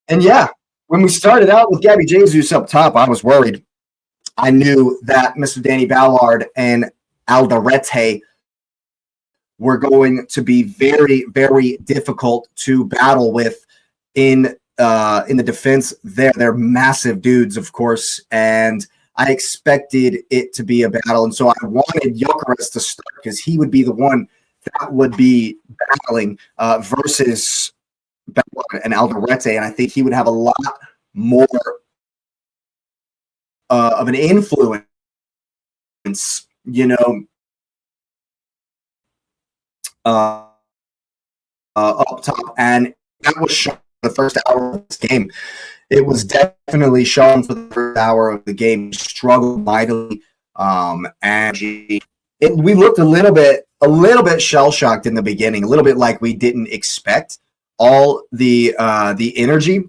And yeah, when we started out with Gabby Jesus up top, I was worried. I knew that Mr. Danny Ballard and Alderete were going to be very, very difficult to battle with in the defense. They're massive dudes, of course, and I expected it to be a battle, and so I wanted Gyökeres to start because he would be the one that would be battling versus Ballard and Alderete, and I think he would have a lot more of an influence, up top, and that was shown the first hour of this game. It was definitely shown for the first hour of the game. Struggled mightily, and we looked a little bit shell shocked in the beginning, a little bit like we didn't expect all the energy.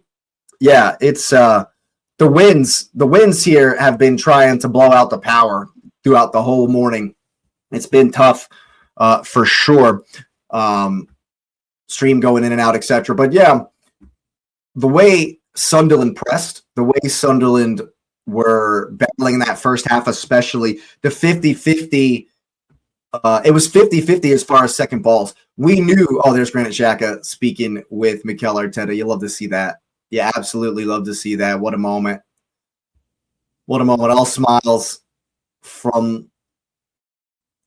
Yeah, it's the winds. The winds here have been trying to blow out the power throughout the whole morning. It's been tough for sure. Stream going in and out, etc. But yeah, the way Sunderland pressed, the way Sunderland were battling in that first half, especially the 50-50, it was 50-50 as far as second balls. We knew, there's Granit Xhaka speaking with Mikel Arteta. You love to see that. Yeah, absolutely love to see that. What a moment. What a moment. All smiles from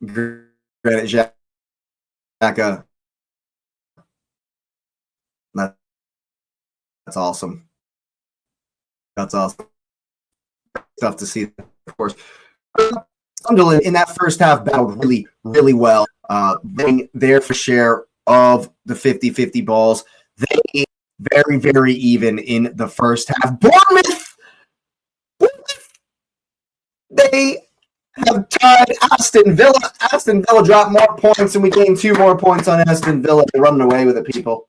Granit Xhaka. That's awesome. That's awesome. Stuff to see, of course. Sunderland in that first half battled really, really well. Being there for share of the 50-50 balls. They very, very even in the first half. Bournemouth, they have tied Aston Villa. Aston Villa dropped more points, and we gained 2 more points on Aston Villa. They're running away with it, people.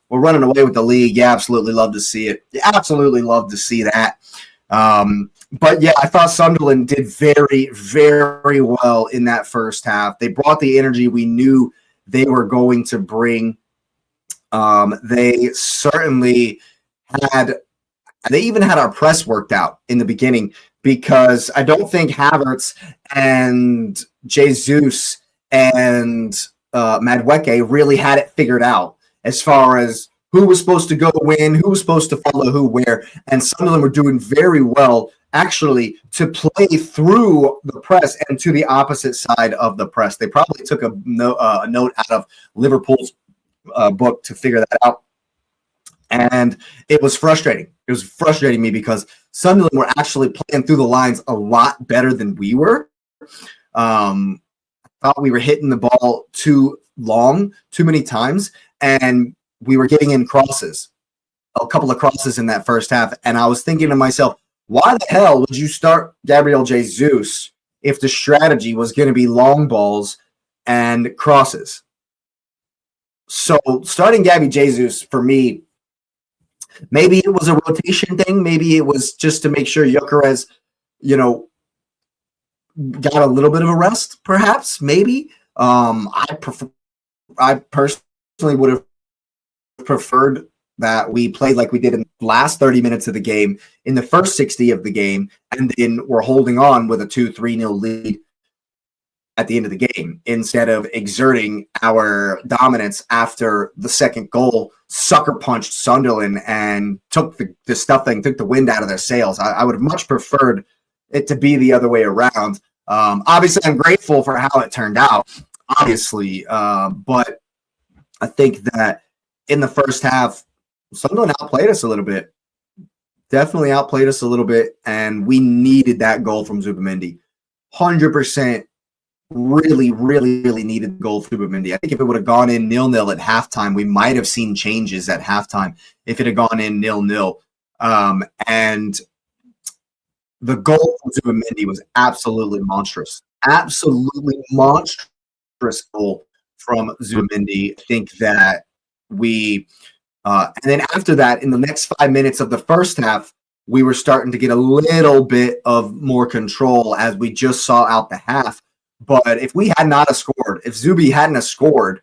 We're running away with the league. Yeah, absolutely love to see it. Yeah, absolutely love to see that. But yeah, I thought Sunderland did very, very well in that first half. They brought the energy we knew they were going to bring. They certainly they even had our press worked out in the beginning, because I don't think Havertz and Jesus and Madueke really had it figured out as far as who was supposed to go when, who was supposed to follow who where. And Sunderland were doing very well, actually, to play through the press and to the opposite side of the press. They probably took a note out of Liverpool's book to figure that out. And it was frustrating. It was frustrating me because Sunderland were actually playing through the lines a lot better than we were. I thought we were hitting the ball too long, too many times, and we were getting in crosses, a couple of crosses in that first half. And I was thinking to myself, why the hell would you start Gabriel Jesus if the strategy was going to be long balls and crosses? So starting Gabby Jesus, for me, maybe it was a rotation thing. Maybe it was just to make sure Gyökeres, got a little bit of a rest, perhaps, maybe. I personally would have preferred that we played like we did in the last 30 minutes of the game, in the first 60 of the game, and then we're holding on with a 2-3-0 lead at the end of the game, instead of exerting our dominance after the second goal sucker punched Sunderland and took the wind out of their sails. I would have much preferred it to be the other way around. Obviously, I'm grateful for how it turned out, obviously, but I think that in the first half, Sunderland outplayed us a little bit. Definitely outplayed us a little bit, and we needed that goal from Zubimendi. 100%. Really, really, really needed the goal from Zubimendi. I think if it would have gone in 0-0 at halftime, we might have seen changes at halftime if it had gone in 0-0. And the goal from Zubimendi was absolutely monstrous. Absolutely monstrous goal from Zubimendi. I think that and then after that, in the next 5 minutes of the first half, we were starting to get a little bit of more control as we just saw out the half. But if we had not scored, if Zubi hadn't scored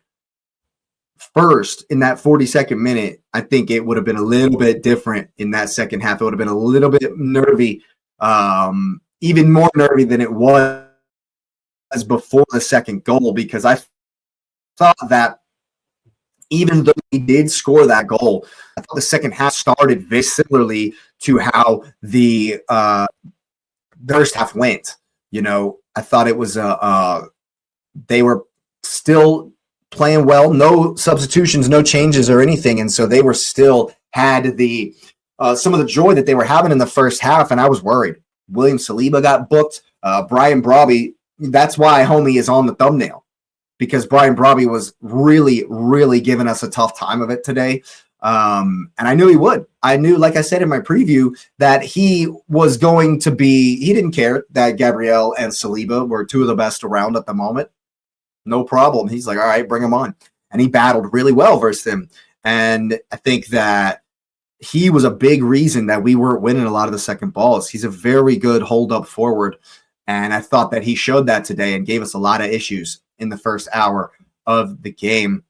first, in that 42nd minute, I think it would have been a little bit different in that second half. It would have been a little bit nervy, even more nervy than it was before the second goal, because I thought that even though he did score that goal, I thought the second half started very similarly to how the first half went. I thought it was they were still playing well, no substitutions, no changes or anything, and so they were still had the some of the joy that they were having in the first half, and I was worried. William Saliba got booked. Brian Brobby, that's why homie is on the thumbnail, because Brian Brobby was really, really giving us a tough time of it today. And I knew he would. I knew, like I said in my preview, that he was going to be, he didn't care that Gabriel and Saliba were two of the best around at the moment. No problem. He's like, all right, bring him on. And he battled really well versus them. And I think that he was a big reason that we weren't winning a lot of the second balls. He's a very good hold-up forward. And I thought that he showed that today and gave us a lot of issues in the first hour of the game.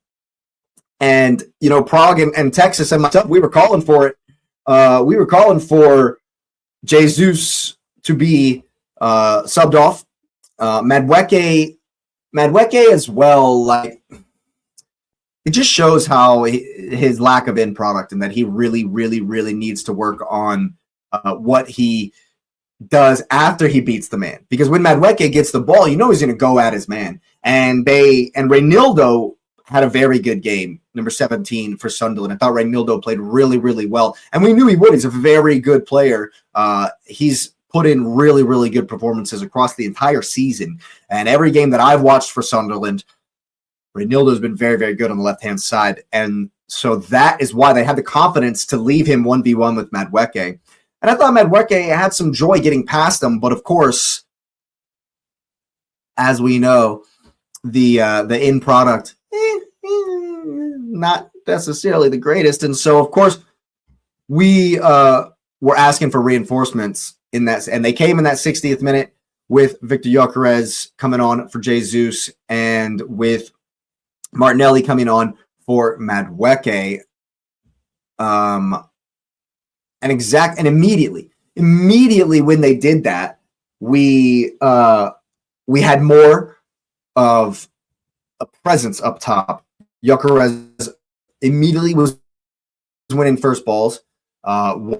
And, Prague and Texas and myself, we were calling for it. We were calling for Jesus to be subbed off. Madueke as well, like, it just shows how his lack of end product, and that he really, really, really needs to work on what he does after he beats the man. Because when Madueke gets the ball, he's going to go at his man. And Reinildo had a very good game, number 17 for Sunderland. I thought Reinildo played really, really well. And we knew he would. He's a very good player. He's put in really, really good performances across the entire season. And every game that I've watched for Sunderland, Reinildo has been very, very good on the left-hand side. And so that is why they had the confidence to leave him 1v1 with Madueke. And I thought Madueke had some joy getting past him. But, of course, as we know, the end product, not necessarily the greatest. And so, of course, we were asking for reinforcements in that. And they came in that 60th minute with Viktor Gyökeres coming on for Jesus and with Martinelli coming on for Madueke. And immediately when they did that, we had more of a presence up top. Gyökeres immediately was winning first balls. We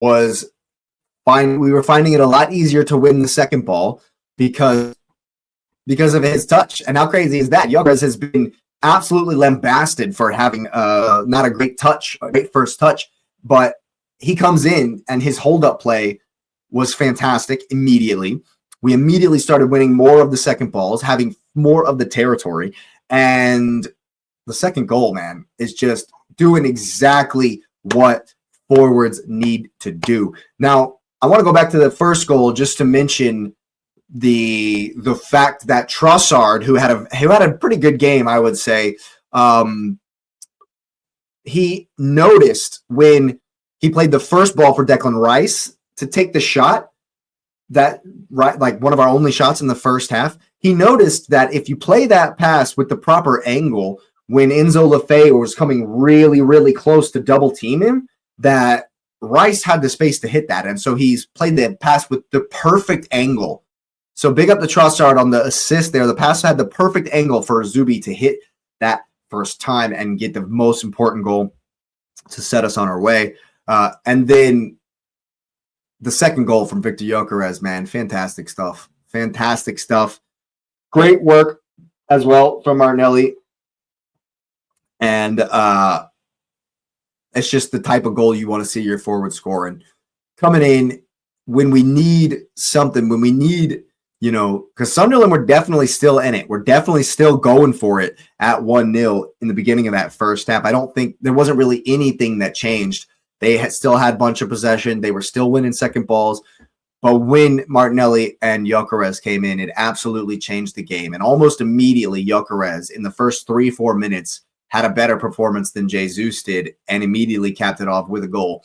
were finding it a lot easier to win the second ball because of his touch. And how crazy is that? Gyökeres has been absolutely lambasted for having not a great first touch, but he comes in and his hold-up play was fantastic immediately. We immediately started winning more of the second balls, having more of the territory. And the second goal, man, is just doing exactly what forwards need to do. Now, I want to go back to the first goal just to mention the fact that Trossard, who had a pretty good game, I would say, he noticed when he played the first ball for Declan Rice to take the shot, that like one of our only shots in the first half. He noticed that if you play that pass with the proper angle, when Enzo Lefebvre was coming really, really close to double team him, that Rice had the space to hit that. And so he's played the pass with the perfect angle. So big up the Trossard on the assist there. The pass had the perfect angle for Zubi to hit that first time and get the most important goal to set us on our way. And then the second goal from Viktor Gyökeres, man, fantastic stuff. Fantastic stuff. Great work as well from Martinelli. And it's just the type of goal you want to see your forward scoring. Coming in when we need something, when we need, because Sunderland were definitely still in it. We're definitely still going for it at 1-0 in the beginning of that first half. I don't think there wasn't really anything that changed. They still had a bunch of possession. They were still winning second balls. But when Martinelli and Gyökeres came in, it absolutely changed the game. And almost immediately, Gyökeres, in the first 3-4 minutes, had a better performance than Jesus did and immediately capped it off with a goal.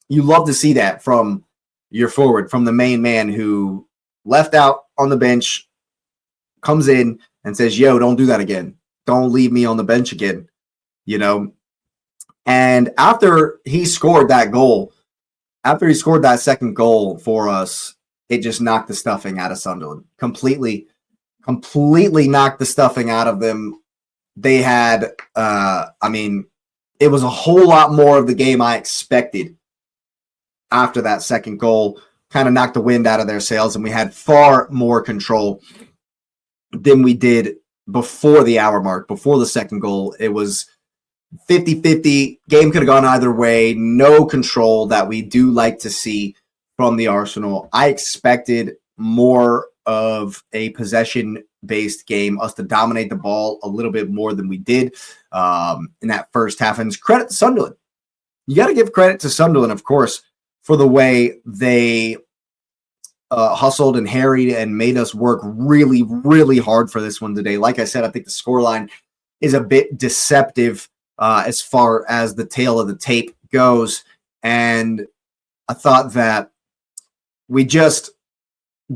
You love to see that from your forward, from the main man who left out on the bench, comes in and says, yo, don't do that again. don't leave me on the bench again, you know. And after he scored that goal, after he scored that second goal for us, it just knocked the stuffing out of Sunderland. Completely knocked the stuffing out of them. They had, it was a whole lot more of the game I expected after that second goal. Kind of knocked the wind out of their sails, and we had far more control than we did before the hour mark, before the second goal. It was 50-50. Game could have gone either way. No control that we do like to see from the Arsenal. I expected more of a possession-based game, us to dominate the ball a little bit more than we did in that first half. And credit to Sunderland. You got to give credit to Sunderland, of course, for the way they hustled and harried and made us work really, really hard for this one today. Like I said, I think the scoreline is a bit deceptive as far as the tail of the tape goes. And I thought that we just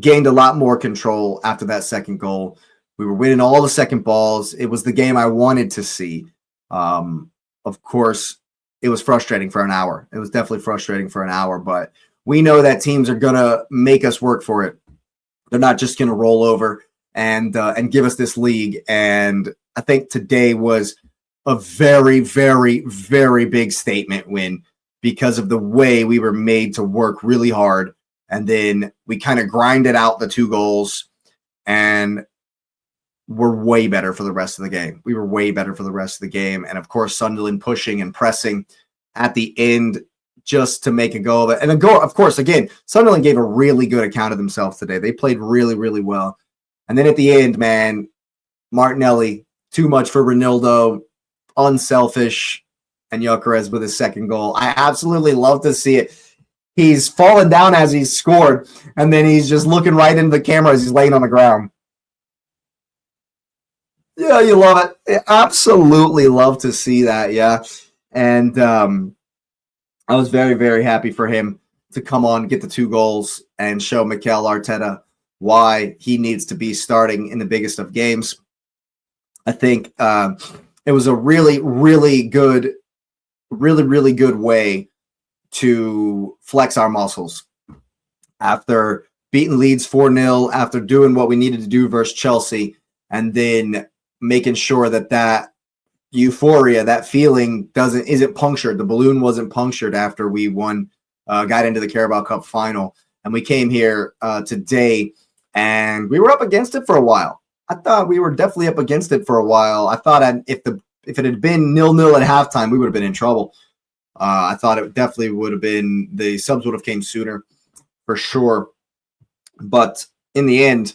gained a lot more control after that second goal. We were winning all the second balls. It was the game I wanted to see. Of course, it was frustrating for an hour. It was definitely frustrating for an hour, but we know that teams are going to make us work for it. They're not just going to roll over and give us this league. And I think today was a very, very, very big statement win because of the way we were made to work really hard. And then we kind of grinded out the 2 goals and we're way better for the rest of the game. We were way better for the rest of the game. And of course, Sunderland pushing and pressing at the end just to make a go of it. And a goal, of course, again, Sunderland gave a really good account of themselves today. They played really, really well. And then at the end, man, Martinelli, too much for Ronaldo, unselfish, and Gyökeres with his second goal. I absolutely love to see it. He's fallen down as he's scored, and then he's just looking right into the camera as he's laying on the ground. Yeah, you love it. Absolutely love to see that, yeah. And I was very, very happy for him to come on, get the 2 goals, and show Mikel Arteta why he needs to be starting in the biggest of games. I think it was a really, really good way to flex our muscles. After beating Leeds 4-0, after doing what we needed to do versus Chelsea, and then making sure that euphoria, that feeling isn't punctured. The balloon wasn't punctured after we won, got into the Carabao Cup final. And we came here today and we were up against it for a while. I thought we were definitely up against it for a while. I thought if it had been 0-0 at halftime, we would have been in trouble. I thought it definitely would have been, the subs would have came sooner for sure. But in the end,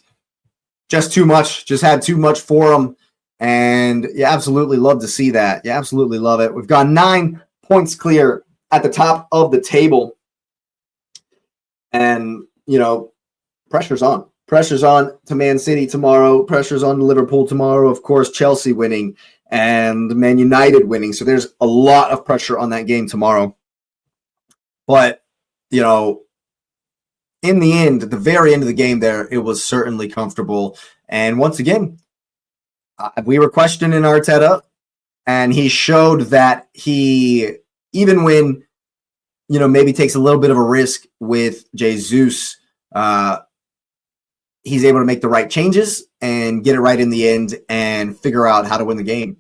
just too much, just had too much for them. And you absolutely love to see that. You absolutely love it. We've got 9 points clear at the top of the table. And, pressure's on. Pressure's on to Man City tomorrow. Pressure's on Liverpool tomorrow. Of course, Chelsea winning and Man United winning. So there's a lot of pressure on that game tomorrow. But, in the end, at the very end of the game there, it was certainly comfortable. And once again, we were questioning Arteta, and he showed that he, even when, maybe takes a little bit of a risk with Jesus, he's able to make the right changes and get it right in the end and figure out how to win the game.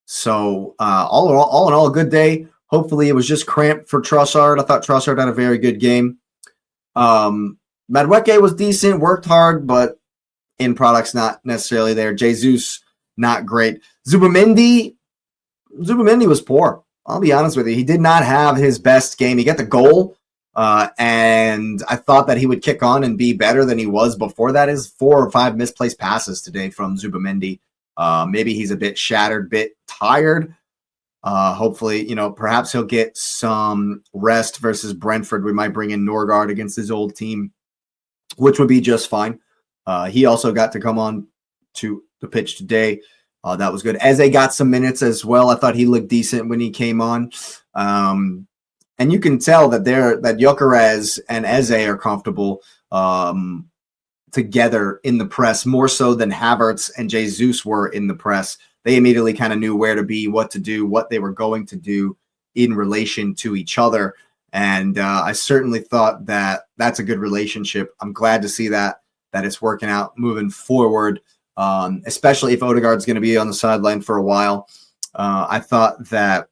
So all in all, a good day. Hopefully it was just cramped for Trossard. I thought Trossard had a very good game. Madueke was decent, worked hard, but end product's not necessarily there. Jesus, not great. Zubimendi was poor. I'll be honest with you. He did not have his best game. He got the goal, and I thought that he would kick on and be better than he was before that. Is 4 or 5 misplaced passes today from Zubimendi. Maybe he's a bit shattered, bit tired. Hopefully, perhaps he'll get some rest versus Brentford. We might bring in Norgard against his old team, which would be just fine. He also got to come on to the pitch today. That was good. Eze got some minutes as well. I thought he looked decent when he came on. And you can tell that Gyökeres and Eze are comfortable together in the press, more so than Havertz and Jesus were in the press. they immediately kind of knew where to be, what to do, what they were going to do in relation to each other. And I certainly thought that that's a good relationship. I'm glad to see that it's working out moving forward, especially if Odegaard's going to be on the sideline for a while. I thought that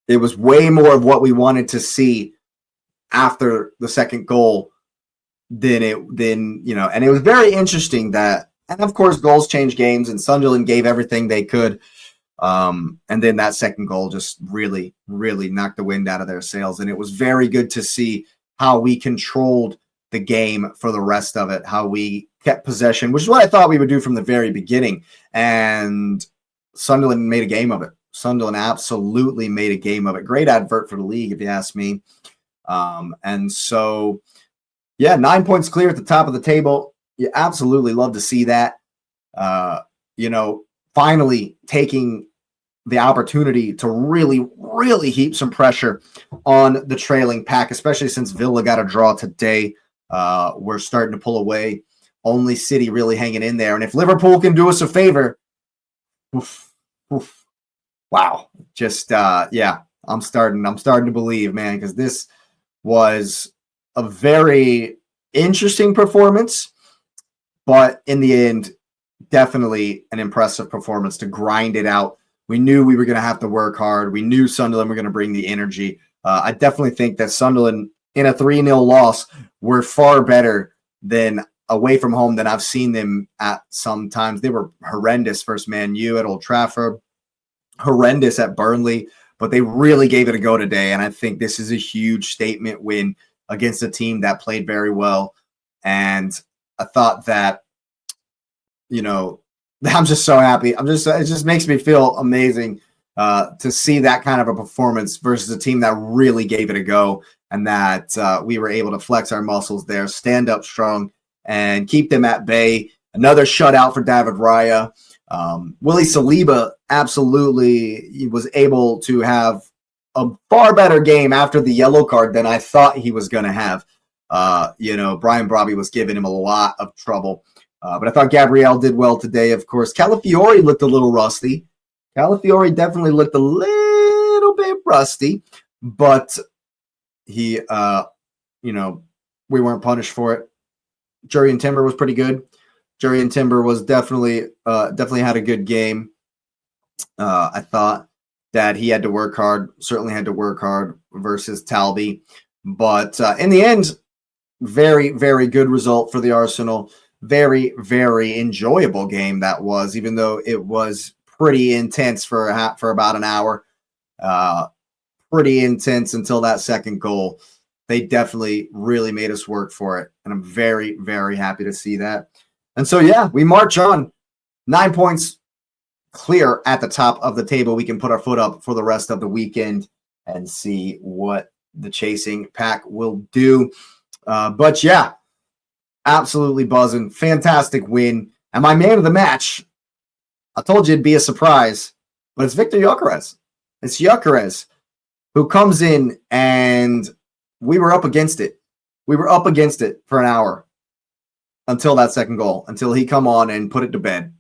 it was way more of what we wanted to see after the second goal than and it was very interesting that, and of course goals change games, and Sunderland gave everything they could. And then that second goal just really, really knocked the wind out of their sails. And it was very good to see how we controlled the game for the rest of it, how we kept possession, which is what I thought we would do from the very beginning. And Sunderland made a game of it. Sunderland absolutely made a game of it. Great advert for the league, if you ask me. And so, 9 points clear at the top of the table. You absolutely love to see that. Finally taking the opportunity to really, really heap some pressure on the trailing pack, especially since Villa got a draw today. We're starting to pull away. Only City really hanging in there. And if Liverpool can do us a favor, wow. Just, I'm starting to believe, man, because this was a very interesting performance, but in the end, definitely an impressive performance to grind it out. We knew we were going to have to work hard. We knew Sunderland were going to bring the energy. I definitely think that Sunderland in a 3-0 loss were far better than away from home than I've seen them at some times. They were horrendous versus Man U at Old Trafford, horrendous at Burnley, but they really gave it a go today. And I think this is a huge statement win against a team that played very well. And I thought that, I'm just so happy. It just makes me feel amazing to see that kind of a performance versus a team that really gave it a go, and that we were able to flex our muscles there, stand up strong, and keep them at bay. Another shutout for David Raya. Willie Saliba absolutely was able to have a far better game after the yellow card than I thought he was going to have. Brian Brobby was giving him a lot of trouble. But I thought Gabriel did well today, of course. Calafiori looked a little rusty. Calafiori definitely looked a little bit rusty, but he, we weren't punished for it. Jurrien Timber was pretty good. Jurrien Timber was definitely had a good game. I thought that he had to work hard, certainly had to work hard versus Talby. But in the end, very, very good result for the Arsenal. Very, very enjoyable game that was, even though it was pretty intense for about an hour. Pretty intense until that second goal. They definitely really made us work for it. And I'm very, very happy to see that. And so, we march on. 9 points clear at the top of the table. We can put our foot up for the rest of the weekend and see what the chasing pack will do. Absolutely buzzing. Fantastic win. And my man of the match, I told you it'd be a surprise, but it's Viktor Gyökeres. It's Gyökeres who comes in, and we were up against it. We were up against it for an hour until that second goal, until he come on and put it to bed.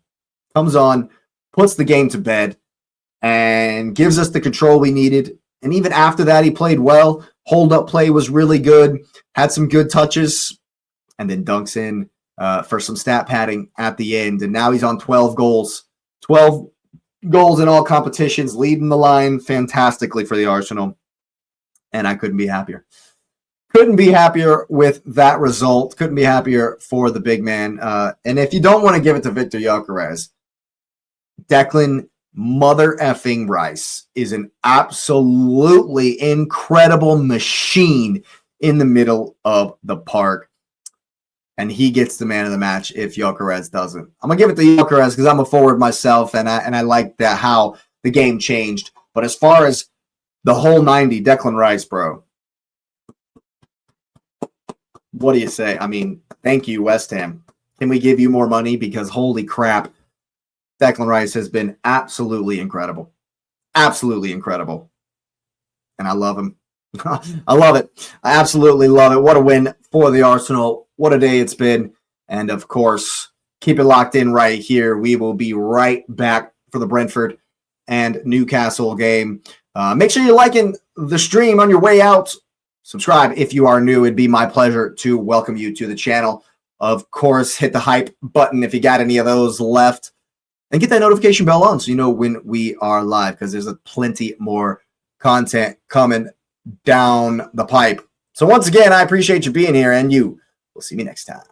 Comes on, puts the game to bed, and gives us the control we needed. And even after that, he played well. Hold-up play was really good. Had some good touches. And then dunks in for some stat padding at the end. And now he's on 12 goals. 12 goals in all competitions, leading the line fantastically for the Arsenal. And I couldn't be happier. Couldn't be happier with that result. Couldn't be happier for the big man. And if you don't want to give it to Viktor Gyökeres, Declan mother effing Rice is an absolutely incredible machine in the middle of the park. And he gets the man of the match if Gyökeres doesn't. I'm going to give it to Gyökeres because I'm a forward myself, and I like that how the game changed. But as far as the whole 90, Declan Rice, bro. What do you say? I mean, thank you, West Ham. Can we give you more money? Because holy crap, Declan Rice has been absolutely incredible. Absolutely incredible. And I love him. I love it. I absolutely love it. What a win for the Arsenal. What a day it's been. And of course, Keep it locked in right here. We will be right back for the Brentford and Newcastle game. Make sure you're liking the stream on your way out. Subscribe if you are new. It'd be my pleasure to welcome you to the channel. Of course, hit the hype button if you got any of those left. And get that notification bell on so you know when we are live, because there's plenty more content coming down the pipe. So once again, I appreciate you being here, and you will see me next time.